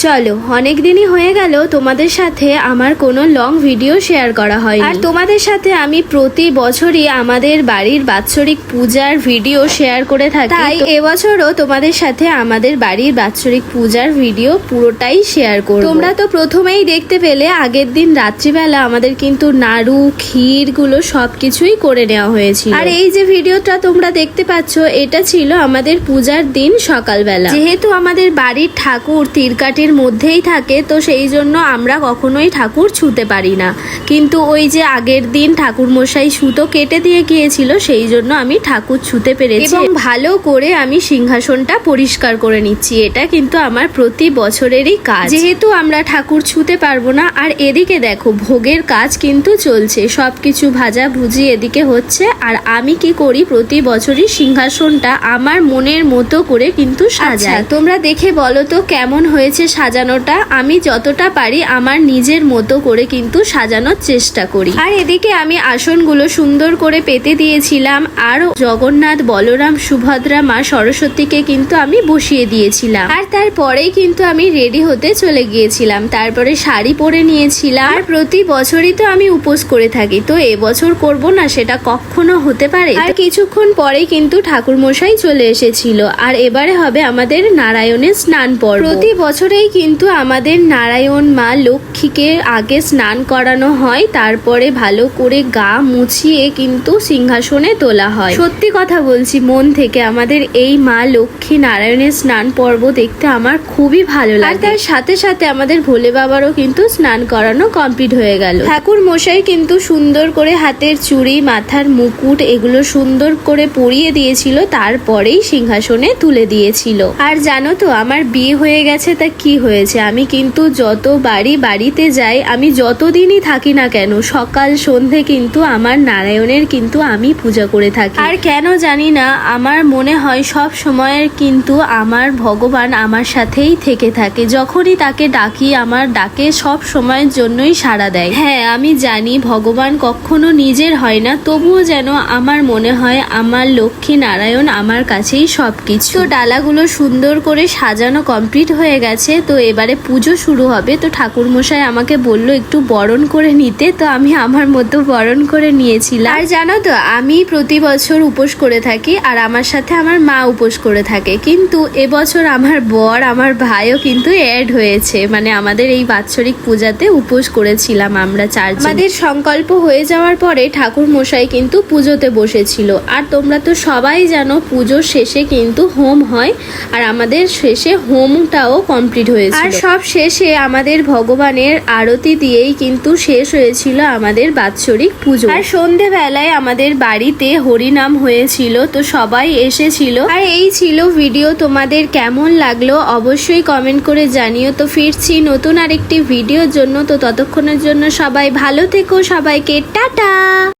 চলো, অনেক দিনই হয়ে গেল তোমাদের সাথে আমার কোনো লং ভিডিও শেয়ার করা হয়, আর তোমাদের সাথে আমি প্রতি বছরই আমাদের বাড়ির বাৎসরিক পূজার ভিডিও শেয়ার করে থাকি। তাই এবছরও তোমাদের সাথে আমাদের বাড়ির বাৎসরিক পূজার ভিডিও পুরোটাই শেয়ার করব। তোমরা তো প্রথমেই দেখতে পেলে আগের দিন রাত্রিবেলা আমাদের কিন্তু নাড়ু ক্ষীর গুলো সবকিছুই করে নেওয়া হয়েছিল। আর এই যে ভিডিওটা তোমরা দেখতে পাচ্ছ, এটা ছিল আমাদের পূজার দিন সকালবেলা। যেহেতু আমাদের বাড়ির ঠাকুর তিরকাটির মধ্যেই থাকে, তো সেই জন্য আমরা কখনোই ঠাকুর ছুঁতে পারি না। কিন্তু ওই যে আগের দিন ঠাকুর মশাই সুতো কেটে দিয়ে গিয়েছিল, সেই জন্য আমি ঠাকুর ছুঁতে পেরেছি এবং ভালো করে আমি সিংহাসনটা পরিষ্কার করে নিচ্ছি। এটা কিন্তু আমার প্রতি বছরেরই কাজ, যেহেতু আমরা ঠাকুর ছুঁতে পারবো না। আর এদিকে দেখো, ভোগের কাজ কিন্তু চলছে, সবকিছু ভাজা ভুজি এদিকে হচ্ছে। আর আমি কি করি, প্রতি বছরই সিংহাসনটা আমার মনের মতো করে কিন্তু সাজাই। তোমরা দেখে বলো তো কেমন হয়েছে সাজানোটা। আমি যতটা পারি আমার নিজের মতো করে কিন্তু সাজানোর চেষ্টা করি। আর এদিকে আমি আসনগুলো সুন্দর করে পেতে দিয়েছিলাম, আর জগন্নাথ, বলরাম, সুভদ্রা, মা সরস্বতীকে কিন্তু আমি বসিয়ে দিয়েছিলাম। আর তারপরেই কিন্তু আমি রেডি হতে চলে গিয়েছিলাম। তারপরে শাড়ি পরে নিয়েছিলাম। আর প্রতি বছরই তো আমি উপোস করে থাকি, তো এবছর করব না সেটা কখনো হতে পারে? আর কিছুক্ষণ পরেই কিন্তু ঠাকুর মশাই চলে এসেছিল। আর এবারে হবে আমাদের নারায়ণের স্নান পর্ব। প্রতি বছরেই কিন্তু আমাদের নারায়ণ মা লক্ষ্মীকে আগে স্নান করানো হয়, তারপরে ভালো করে গা মুছিয়ে কিন্তু সিংহাসনে তোলা হয়। সত্যি কথা বলছি, মন থেকে আমাদের এই মা লক্ষ্মী নারায়ণের স্নান পর্ব দেখতে আমার খুবই ভালো লাগে। আর তার সাথে সাথে আমাদের ভোলে বাবারও কিন্তু স্নান করানো কমপ্লিট হয়ে গেল। ঠাকুর মশাই কিন্তু সুন্দর করে হাতের চুড়ি, মাথার মুকুট এগুলো সুন্দর করে পরিয়ে দিয়েছিল, তারপরেই সিংহাসনে তুলে দিয়েছিল। আর জানো তো, আমার বিয়ে হয়ে গেছে তা কি হয়েছে, আমি কিন্তু যতবারই বাড়িতে যাই, আমি যতদিনই থাকি না কেন, সকাল সন্ধে কিন্তু আমার নারায়ণের কিন্তু আমি পূজা করে থাকি। আর কেন জানি না, আমার মনে হয় সব সময়ের কিন্তু আমার ভগবান আমার সাথেই থেকে থাকে। যখনই তাকে ডাকি, আমার ডাকে সব সময়ের জন্যই সাড়া দেয়। হ্যাঁ, আমি জানি ভগবান কখনো নিজের হয় না, তবুও যেন আমার মনে হয় আমার লক্ষ্মী নারায়ণ আমার কাছেই সবকিছু। তো ডালাগুলো সুন্দর করে সাজানো কমপ্লিট হয়ে গেছে, তো এবারে পুজো শুরু হবে। তো ঠাকুর মশাই আমাকে বললো একটু বরণ করে নিতে, তো আমি আমার মতো বরণ করে নিয়েছিলাম। আর জানো তো, আমি প্রতি বছর উপোস করে থাকি, আর আমার সাথে আমার মা উপোস করে থাকে। কিন্তু এবছর আমার বর, আমার ভাইও কিন্তু অ্যাড হয়েছে, মানে আমাদের এই বাৎসরিক পূজাতে উপোস করেছিলাম আমরা চারজন। আমাদের সংকল্প হয়ে যাওয়ার পরে ঠাকুর মশাই কিন্তু পুজোতে বসেছিল। আর তোমরা তো সবাই জানো, পুজোর শেষে কিন্তু হোম হয়, আর আমাদের শেষে হোমটাও কমপ্লিট হয়েছে। আর সব শেষে আমাদের ভগবানের আরতি দিয়েই কিন্তু শেষ হয়েছিল আমাদের বাৎসরিক পুজো। আর সন্ধেবেলায় আমাদের বাড়িতে হরিনাম হয়েছিল, তো সবাই এসেছিল। আর এই ছিল ভিডিও। তোমাদের কেমন লাগলো অবশ্যই কমেন্ট করে জানিও। তো ফিরছি নতুন আরেকটি ভিডিওর জন্য, তো ততক্ষণের জন্য সবাই ভালো থেকো, সবাইকে টাটা।